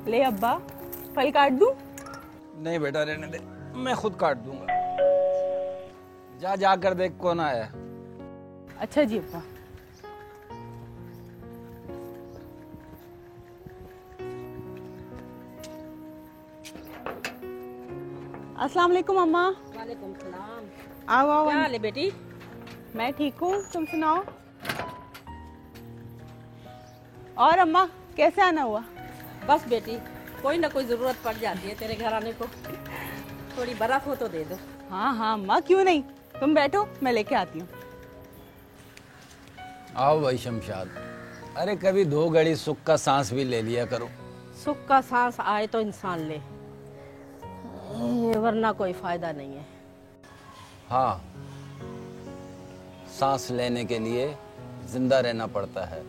ले अब्बा, फल काट दूं? नहीं बेटा, रहने दे, मैं खुद काट दूंगा। जा जा कर देख कौन आया। अच्छा जी अब्बा। अस्सलाम वालेकुम अम्मा। वालेकुम सलाम। आओ आओ। क्या हाल है बेटी? मैं ठीक हूँ, तुम सुनाओ। और अम्मा कैसे आना हुआ? बस बेटी, कोई ना कोई ज़रूरत पड़ जाती है तेरे घर आने को। थोड़ी बर्फ हो तो दे दो। हाँ हाँ अम्मा, क्यों नहीं, तुम बैठो, मैं लेके आती हूँ। आओ भाई शमशाद, अरे कभी 2 घड़ी सुख का सांस भी ले लिया करो। सुख का सांस आए तो इंसान ले, वरना कोई फायदा नहीं है। हाँ, सांस लेने के लिए जिंदा रहना पड़ता है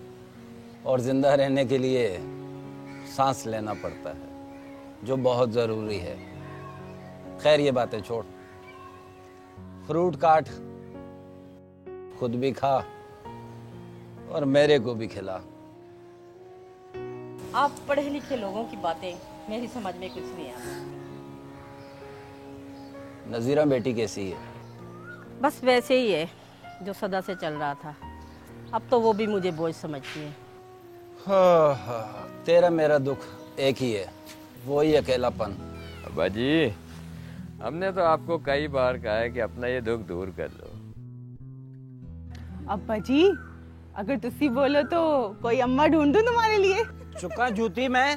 और जिंदा रहने के लिए सांस लेना पड़ता है, जो बहुत ज़रूरी है। खैर ये बातें छोड़, फ्रूट काट, खुद भी खा और मेरे को भी खिला। आप पढ़े लिखे लोगों की बातें मेरी समझ में कुछ नहीं आता। नज़ीरा बेटी कैसी है? बस वैसे ही है जो सदा से चल रहा था। अब तो वो भी मुझे बोझ समझती है। हाँ, तेरा मेरा दुख एक ही है, वो ही अकेलापन। अब्बा जी, हमने तो आपको कई बार कहा है कि अपना ये दुख दूर कर लो। अब्बा जी, अगर तुसी बोलो तो कोई अम्मा ढूंढूं तुम्हारे लिए? चुका जूती मैं।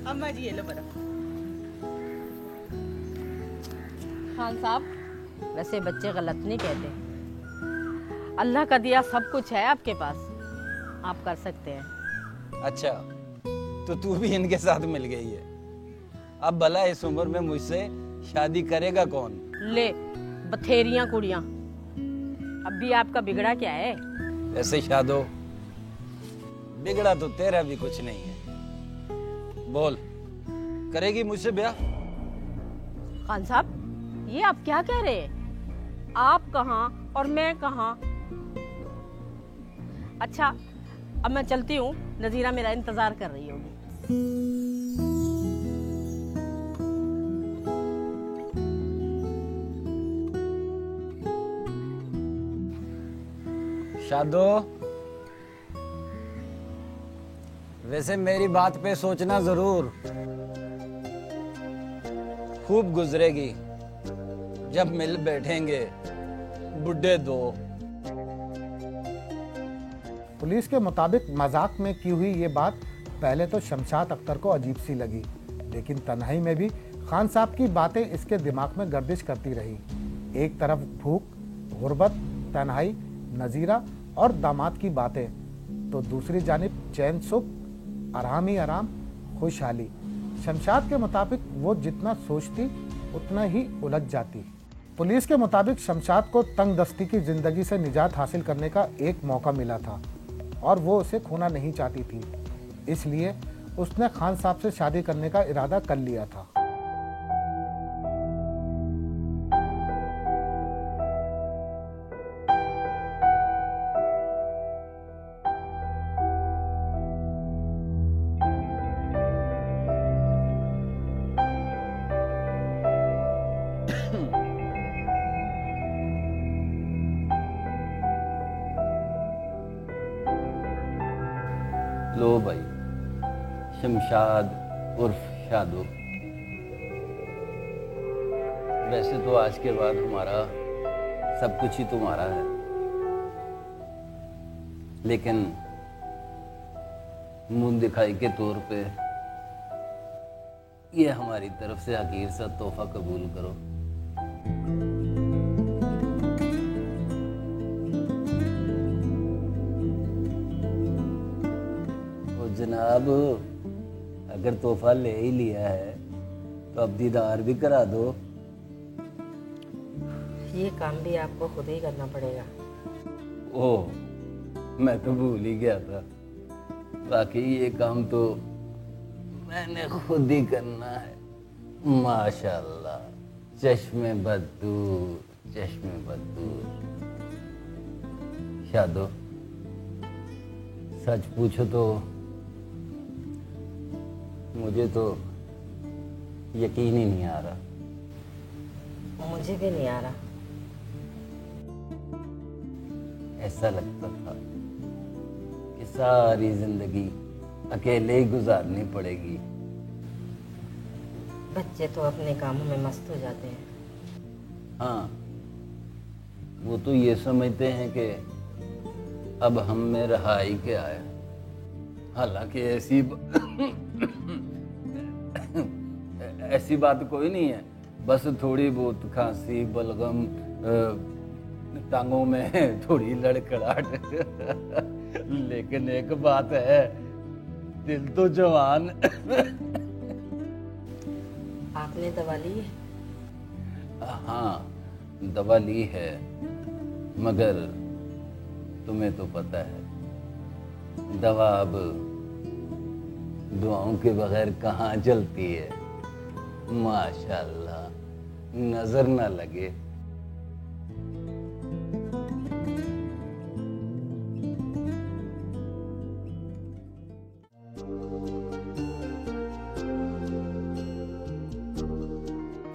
अम्मा जी ये लो बर्फ। खान साहब, वैसे बच्चे गलत नहीं कहते। अल्लाह का दिया सब कुछ है आपके पास, आप कर सकते हैं। अच्छा, तो तू भी इनके साथ मिल गई है। अब भला इस उम्र में मुझसे शादी करेगा कौन? ले बथेरियां कुड़ियां, अब भी आपका बिगड़ा क्या है? ऐसे शादो, बिगड़ा तो तेरा भी कुछ नहीं है। बोल, करेगी मुझसे ब्याह? खान साहब, ये आप क्या कह रहे हैं? आप कहाँ और मैं कहाँ? अच्छा, अब मैं चलती हूँ, नजीरा मेरा इंतजार कर रही होगी। शादो, वैसे मेरी बात पे सोचना जरूर। खूब गुजरेगी जब मिल बैठेंगे बुढ़े दो। पुलिस के मुताबिक मजाक में की हुई ये बात पहले तो शमशाद अख्तर को अजीब सी लगी, लेकिन तन्हाई में भी खान साहब की बातें इसके दिमाग में गर्दिश करती रही। एक तरफ भूख, गुर्बत, तन्हाई, नज़ीरा और दामाद की बातें, तो दूसरी जानिब चैन सुख, आराम ही आराम, खुशहाली। शमशाद के मुताबिक वो जितना सोचती उतना ही उलझ जाती। पुलिस के मुताबिक शमशाद को तंग दस्ती की जिंदगी से निजात हासिल करने का एक मौका मिला था और वो उसे खोना नहीं चाहती थी, इसलिए उसने खान साहब से शादी करने का इरादा कर लिया था। लो भाई, शमशाद उर्फ शादो। वैसे तो आज के बाद हमारा सब कुछ ही तुम्हारा है, लेकिन मुंह दिखाई के तौर पे ये हमारी तरफ से हकीर सा तोहफा कबूल करो। जनाब, अगर तोहफा ले ही लिया है तो अब दीदार भी करा दो। ये काम भी आपको खुद ही करना पड़ेगा। ओह, मैं तो भूल ही गया था। बाकी ये काम तो मैंने खुद ही करना है। माशाल्लाह, चश्मे बदूर, चश्मे बदूर। शादो, सच पूछो तो मुझे तो यकीन ही नहीं आ रहा। मुझे भी नहीं आ रहा। ऐसा लगता था कि सारी जिंदगी अकेले ही गुजारनी पड़ेगी। बच्चे तो अपने कामों में मस्त हो जाते हैं। हाँ, वो तो ये समझते हैं कि अब हम में रहाई क्या है। हालांकि ऐसी बात कोई नहीं है, बस थोड़ी बहुत खांसी, बलगम, टांगों में थोड़ी लड़खड़ाहट। लेकिन एक बात है, दिल तो जवान। आपने दवा ली है? हाँ, दवा ली है, मगर तुम्हें तो पता है दवा अब दुआओं के बगैर कहाँ चलती है। माशाल्लाह, नजर ना लगे।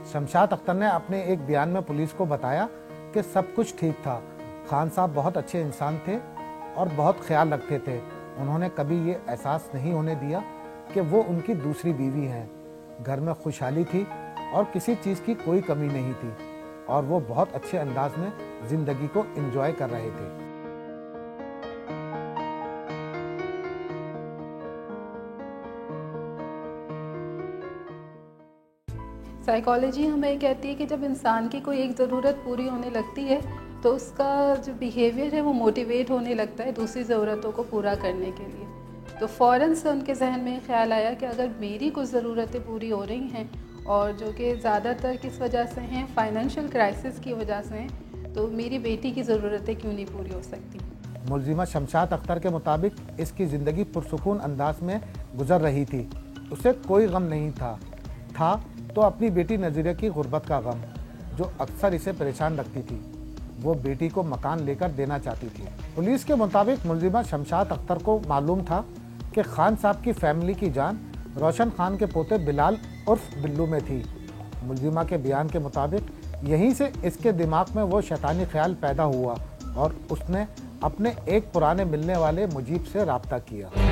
शमशाद अख्तर ने अपने एक बयान में पुलिस को बताया कि सब कुछ ठीक था। खान साहब बहुत अच्छे इंसान थे और बहुत ख्याल रखते थे। उन्होंने कभी ये एहसास नहीं होने दिया कि वो उनकी दूसरी बीवी हैं। घर में खुशहाली थी और किसी चीज़ की कोई कमी नहीं थी और वो बहुत अच्छे अंदाज में ज़िंदगी को एंजॉय कर रहे थे। साइकोलॉजी हमें कहती है कि जब इंसान की कोई एक ज़रूरत पूरी होने लगती है तो उसका जो बिहेवियर है वो मोटिवेट होने लगता है दूसरी ज़रूरतों को पूरा करने के लिए। तो फ़ौरन से उनके जहन में ख्याल आया कि अगर मेरी कुछ ज़रूरतें पूरी हो रही हैं और जो कि ज़्यादातर किस वजह से हैं, फाइनेंशियल क्राइसिस की वजह से हैं, तो मेरी बेटी की ज़रूरतें क्यों नहीं पूरी हो सकती। मुलजिमा शमशाद अख्तर के मुताबिक इसकी ज़िंदगी पुरसुकून अंदाज में गुजर रही थी। उसे कोई गम नहीं था तो अपनी बेटी नज़ीरा की गुर्बत का गम, जो अक्सर इसे परेशान रखती थी। वो बेटी को मकान लेकर देना चाहती थी। पुलिस के मुताबिक मुलजिमा शमशाद अख्तर को मालूम था कि खान साहब की फैमिली की जान रोशन खान के पोते बिलाल उर्फ बिल्लू में थी। मुलजिमा के बयान के मुताबिक यहीं से इसके दिमाग में वो शैतानी ख्याल पैदा हुआ और उसने अपने एक पुराने मिलने वाले मुजीब से रब्ता किया।